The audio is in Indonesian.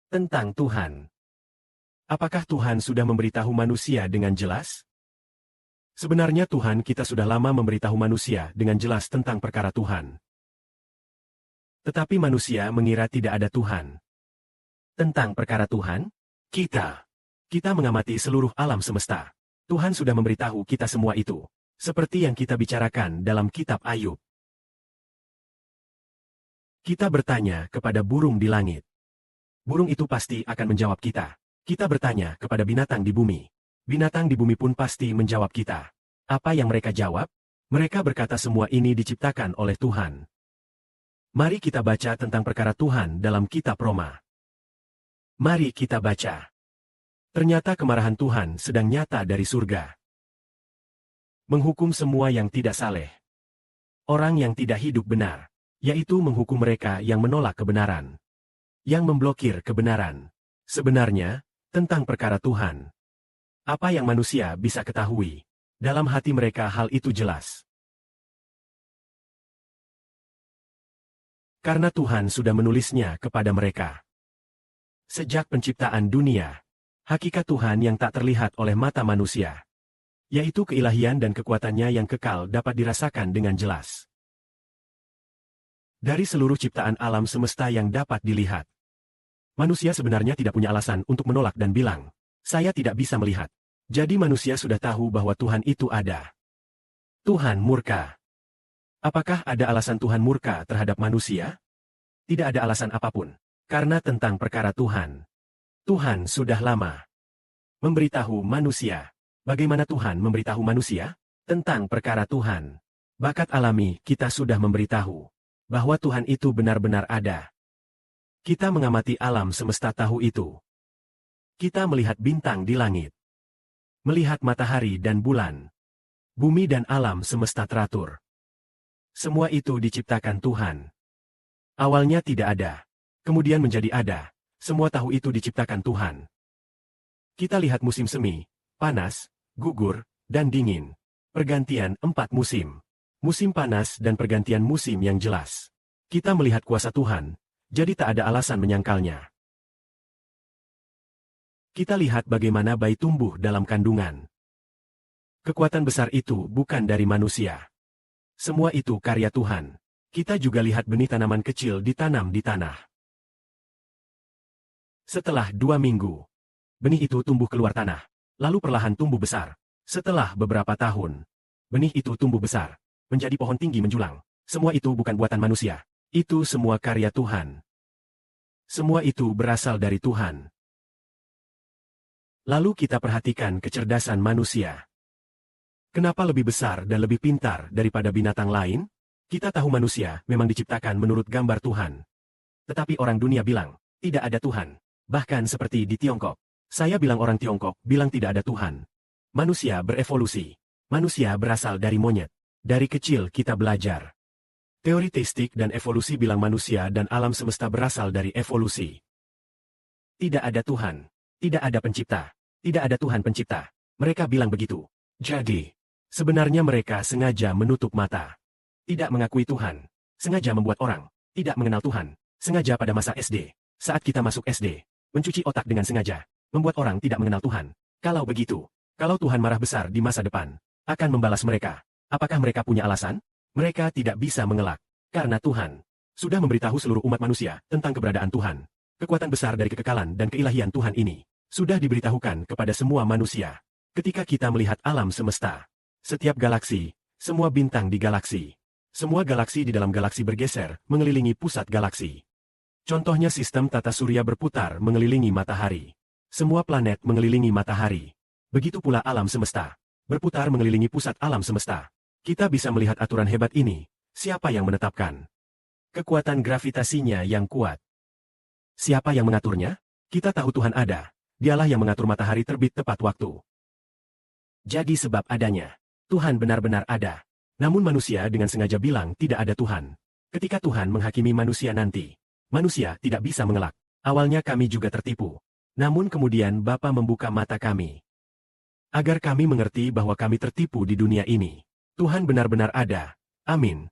Tentang Tuhan. Apakah Tuhan sudah memberitahu manusia dengan jelas? Sebenarnya Tuhan kita sudah lama memberitahu manusia dengan jelas tentang perkara Tuhan. Tetapi manusia mengira tidak ada Tuhan. Tentang perkara Tuhan, kita mengamati seluruh alam semesta. Tuhan sudah memberitahu kita semua itu, seperti yang kita bicarakan dalam kitab Ayub. Kita bertanya kepada burung di langit. Burung itu pasti akan menjawab kita. Kita bertanya kepada binatang di bumi. Binatang di bumi pun pasti menjawab kita. Apa yang mereka jawab? Mereka berkata semua ini diciptakan oleh Tuhan. Mari kita baca tentang perkara Tuhan dalam kitab Roma. Mari kita baca. Ternyata kemarahan Tuhan sedang nyata dari surga. Menghukum semua yang tidak saleh. Orang yang tidak hidup benar, yaitu menghukum mereka yang menolak kebenaran. Yang memblokir kebenaran. Sebenarnya, tentang perkara Tuhan. Apa yang manusia bisa ketahui? Dalam hati mereka hal itu jelas. Karena Tuhan sudah menulisnya kepada mereka. Sejak penciptaan dunia, hakikat Tuhan yang tak terlihat oleh mata manusia, yaitu keilahian dan kekuatannya yang kekal dapat dirasakan dengan jelas. Dari seluruh ciptaan alam semesta yang dapat dilihat, manusia sebenarnya tidak punya alasan untuk menolak dan bilang, saya tidak bisa melihat. Jadi manusia sudah tahu bahwa Tuhan itu ada. Tuhan murka. Apakah ada alasan Tuhan murka terhadap manusia? Tidak ada alasan apapun. Karena tentang perkara Tuhan. Tuhan sudah lama memberitahu manusia. Bagaimana Tuhan memberitahu manusia? Tentang perkara Tuhan. Bakat alami kita sudah memberitahu bahwa Tuhan itu benar-benar ada. Kita mengamati alam semesta tahu itu. Kita melihat bintang di langit. Melihat matahari dan bulan. Bumi dan alam semesta teratur. Semua itu diciptakan Tuhan. Awalnya tidak ada. Kemudian menjadi ada. Semua tahu itu diciptakan Tuhan. Kita lihat musim semi, panas, gugur, dan dingin. Pergantian 4 musim. Musim panas dan pergantian musim yang jelas. Kita melihat kuasa Tuhan. Jadi tak ada alasan menyangkalnya. Kita lihat bagaimana bayi tumbuh dalam kandungan. Kekuatan besar itu bukan dari manusia. Semua itu karya Tuhan. Kita juga lihat benih tanaman kecil ditanam di tanah. Setelah 2 minggu, benih itu tumbuh keluar tanah, lalu perlahan tumbuh besar. Setelah beberapa tahun, benih itu tumbuh besar, menjadi pohon tinggi menjulang. Semua itu bukan buatan manusia. Itu semua karya Tuhan. Semua itu berasal dari Tuhan. Lalu kita perhatikan kecerdasan manusia. Kenapa lebih besar dan lebih pintar daripada binatang lain? Kita tahu manusia memang diciptakan menurut gambar Tuhan. Tetapi orang dunia bilang, tidak ada Tuhan. Bahkan seperti di Tiongkok. Saya bilang orang Tiongkok bilang tidak ada Tuhan. Manusia berevolusi. Manusia berasal dari monyet. Dari kecil kita belajar. Teori teistik dan evolusi bilang manusia dan alam semesta berasal dari evolusi. Tidak ada Tuhan. Tidak ada pencipta. Tidak ada Tuhan pencipta. Mereka bilang begitu. Jadi, sebenarnya mereka sengaja menutup mata. Tidak mengakui Tuhan. Sengaja membuat orang tidak mengenal Tuhan. Sengaja pada masa SD. Saat kita masuk SD. Mencuci otak dengan sengaja. Membuat orang tidak mengenal Tuhan. Kalau begitu, kalau Tuhan marah besar di masa depan, akan membalas mereka. Apakah mereka punya alasan? Mereka tidak bisa mengelak. Karena Tuhan sudah memberitahu seluruh umat manusia tentang keberadaan Tuhan. Kekuatan besar dari kekekalan dan keilahian Tuhan ini sudah diberitahukan kepada semua manusia. Ketika kita melihat alam semesta, setiap galaksi, semua bintang di galaksi, semua galaksi di dalam galaksi bergeser mengelilingi pusat galaksi. Contohnya sistem tata surya berputar mengelilingi matahari. Semua planet mengelilingi matahari. Begitu pula alam semesta berputar mengelilingi pusat alam semesta. Kita bisa melihat aturan hebat ini. Siapa yang menetapkan? Kekuatan gravitasinya yang kuat. Siapa yang mengaturnya? Kita tahu Tuhan ada. Dialah yang mengatur matahari terbit tepat waktu. Jadi sebab adanya, Tuhan benar-benar ada. Namun manusia dengan sengaja bilang tidak ada Tuhan. Ketika Tuhan menghakimi manusia nanti, manusia tidak bisa mengelak. Awalnya kami juga tertipu. Namun kemudian Bapa membuka mata kami. Agar kami mengerti bahwa kami tertipu di dunia ini. Tuhan benar-benar ada. Amin.